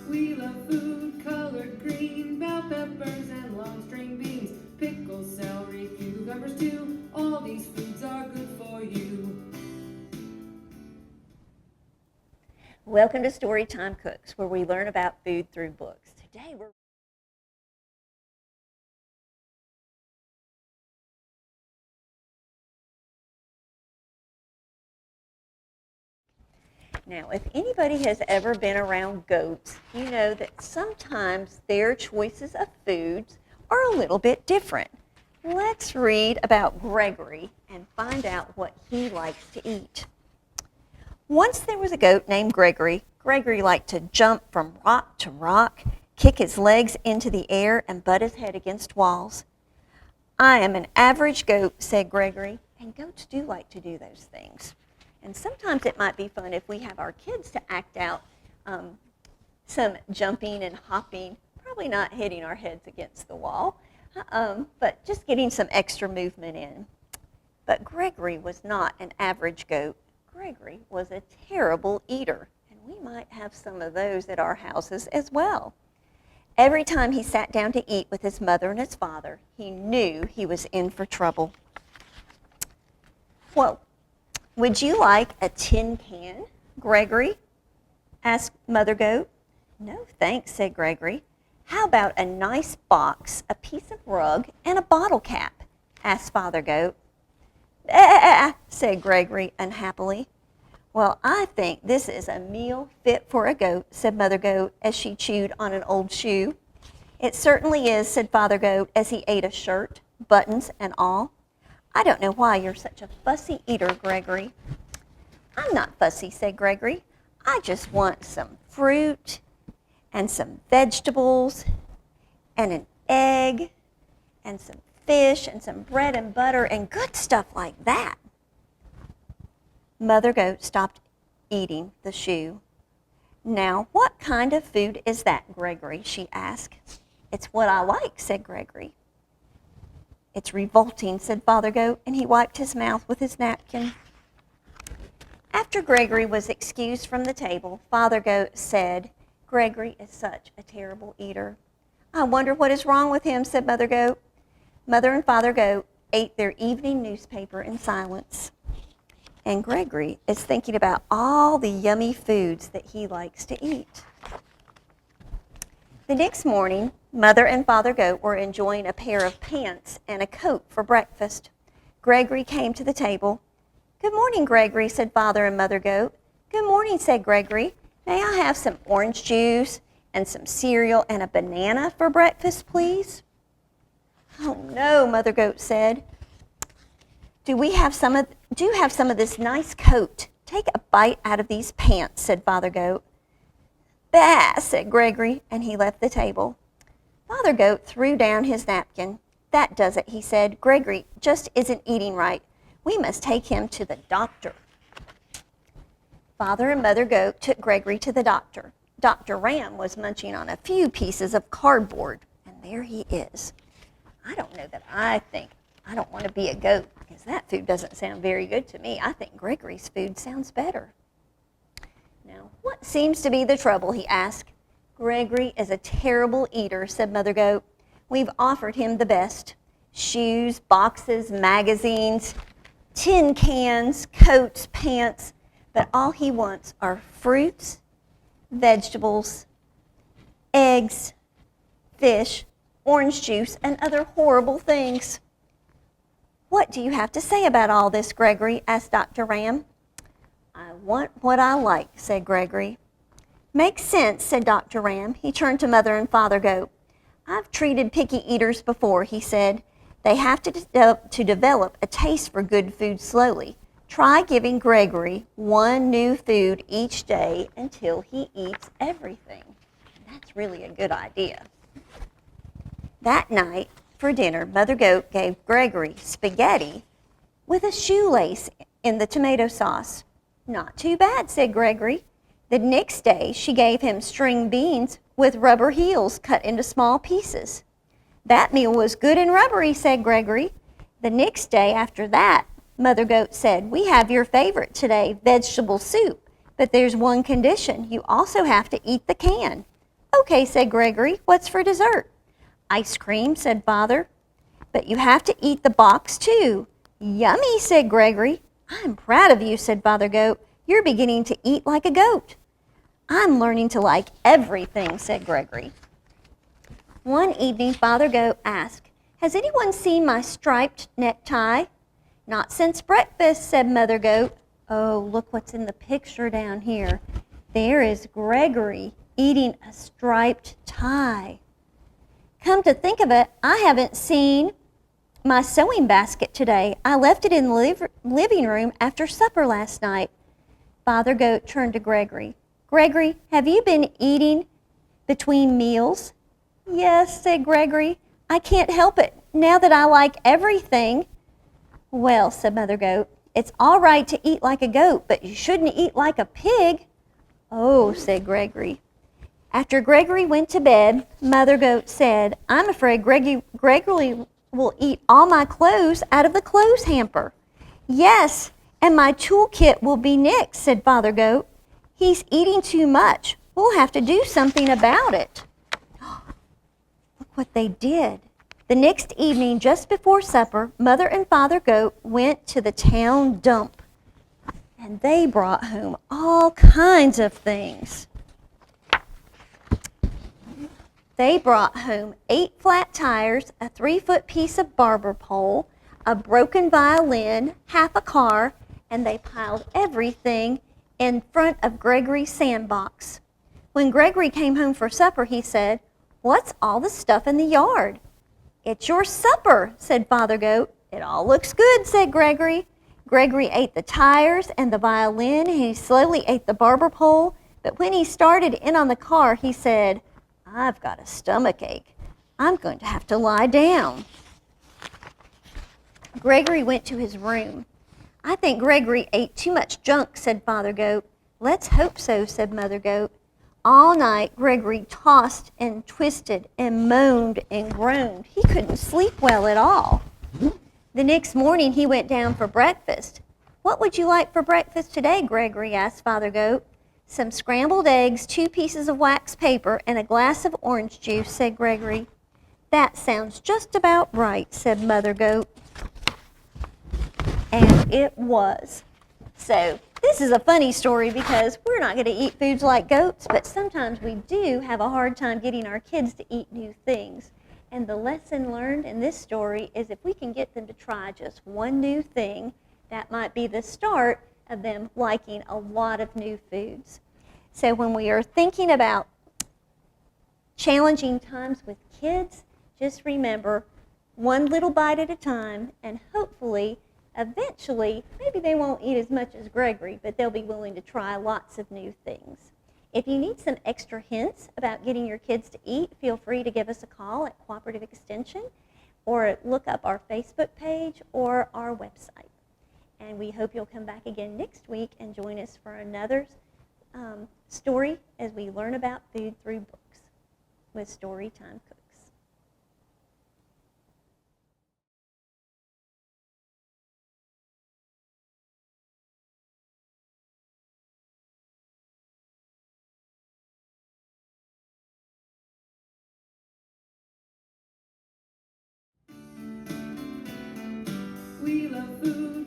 We love food colored green, bell peppers and long string beans, pickles, celery, cucumbers too. All these foods are good for you. Welcome to Storytime Cooks, where we learn about food through books. Today we're Now, if anybody has ever been around goats, you know that sometimes their choices of foods are a little bit different. Let's read about Gregory and find out what he likes to eat. Once there was a goat named Gregory. Gregory liked to jump from rock to rock, kick his legs into the air, and butt his head against walls. I am an average goat, said Gregory, and goats do like to do those things. And sometimes it might be fun if we have our kids to act out some jumping and hopping, probably not hitting our heads against the wall, but just getting some extra movement in. But Gregory was not an average goat. Gregory was a terrible eater, and we might have some of those at our houses as well. Every time he sat down to eat with his mother and his father, he knew he was in for trouble. Well, would you like a tin can, Gregory? Asked Mother Goat. No, thanks, said Gregory. How about a nice box, a piece of rug, and a bottle cap? Asked Father Goat. Bah, said Gregory unhappily. Well, I think this is a meal fit for a goat, said Mother Goat as she chewed on an old shoe. It certainly is, said Father Goat as he ate a shirt, buttons, and all. I don't know why you're such a fussy eater, Gregory. I'm not fussy, said Gregory. I just want some fruit and some vegetables and an egg and some fish and some bread and butter and good stuff like that. Mother Goat stopped eating the shoe. Now, what kind of food is that, Gregory? She asked. It's what I like, said Gregory. It's revolting, said Father Goat, and he wiped his mouth with his napkin. After Gregory was excused from the table, Father Goat said, Gregory is such a terrible eater. I wonder what is wrong with him, said Mother Goat. Mother and Father Goat ate their evening newspaper in silence. And Gregory is thinking about all the yummy foods that he likes to eat. The next morning, Mother and Father Goat were enjoying a pair of pants and a coat for breakfast. Gregory came to the table. Good morning, Gregory, said Father and Mother Goat. Good morning, said Gregory. May I have some orange juice and some cereal and a banana for breakfast, please? Oh, no, Mother Goat said. Do have some of this nice coat. Take a bite out of these pants, said Father Goat. Bah, said Gregory, and he left the table. Father Goat threw down his napkin. That does it, he said. Gregory just isn't eating right. We must take him to the doctor. Father and Mother Goat took Gregory to the doctor. Dr. Ram was munching on a few pieces of cardboard, and there he is. I don't know that I don't want to be a goat because that food doesn't sound very good to me. I think Gregory's food sounds better. Now, what seems to be the trouble, he asked. Gregory is a terrible eater, said Mother Goat. We've offered him the best. Shoes, boxes, magazines, tin cans, coats, pants, but all he wants are fruits, vegetables, eggs, fish, orange juice, and other horrible things. What do you have to say about all this, Gregory? Asked Dr. Ram. I want what I like, said Gregory. Makes sense, said Dr. Ram. He turned to Mother and Father Goat. I've treated picky eaters before, he said. They have to develop a taste for good food slowly. Try giving Gregory one new food each day until he eats everything. That's really a good idea. That night, for dinner, Mother Goat gave Gregory spaghetti with a shoelace in the tomato sauce. Not too bad, said Gregory. The next day, she gave him string beans with rubber heels cut into small pieces. That meal was good and rubbery, said Gregory. The next day after that, Mother Goat said, we have your favorite today, vegetable soup, but there's one condition. You also have to eat the can. Okay, said Gregory. What's for dessert? Ice cream, said Father. But you have to eat the box too. Yummy, said Gregory. I'm proud of you, said Father Goat. You're beginning to eat like a goat. I'm learning to like everything, said Gregory. One evening, Father Goat asked, Has anyone seen my striped necktie? Not since breakfast, said Mother Goat. Oh, look what's in the picture down here. There is Gregory eating a striped tie. Come to think of it, I haven't seen my sewing basket today. I left it in the living room after supper last night. Father Goat turned to Gregory. Gregory, have you been eating between meals? Yes, said Gregory. I can't help it now that I like everything. Well, said Mother Goat, it's all right to eat like a goat, but you shouldn't eat like a pig. Oh, said Gregory. After Gregory went to bed, Mother Goat said, I'm afraid Gregory will eat all my clothes out of the clothes hamper. Yes, and my toolkit will be nixed, said Father Goat. He's eating too much. We'll have to do something about it. Look what they did. The next evening, just before supper, Mother and Father Goat went to the town dump. And they brought home all kinds of things. They brought home 8 flat tires, a 3-foot piece of barber pole, a broken violin, half a car, and they piled everything in front of Gregory's sandbox. When Gregory came home for supper, he said, What's all the stuff in the yard? It's your supper, said Father Goat. It all looks good, said Gregory. Gregory ate the tires and the violin, and he slowly ate the barber pole, but when he started in on the car, he said, I've got a stomach ache. I'm going to have to lie down. Gregory went to his room. I think Gregory ate too much junk, said Father Goat. Let's hope so, said Mother Goat. All night, Gregory tossed and twisted and moaned and groaned. He couldn't sleep well at all. The next morning, he went down for breakfast. What would you like for breakfast today, Gregory? Asked Father Goat. Some scrambled eggs, 2 pieces of wax paper, and a glass of orange juice, said Gregory. That sounds just about right, said Mother Goat. And it was. So this is a funny story because we're not going to eat foods like goats, but sometimes we do have a hard time getting our kids to eat new things. And the lesson learned in this story is if we can get them to try just one new thing, that might be the start of them liking a lot of new foods. So when we are thinking about challenging times with kids, just remember one little bite at a time, and hopefully, eventually, maybe they won't eat as much as Gregory, but they'll be willing to try lots of new things. If you need some extra hints about getting your kids to eat, feel free to give us a call at Cooperative Extension or look up our Facebook page or our website. And we hope you'll come back again next week and join us for another story as we learn about food through books with Storytime Cooks. We love food.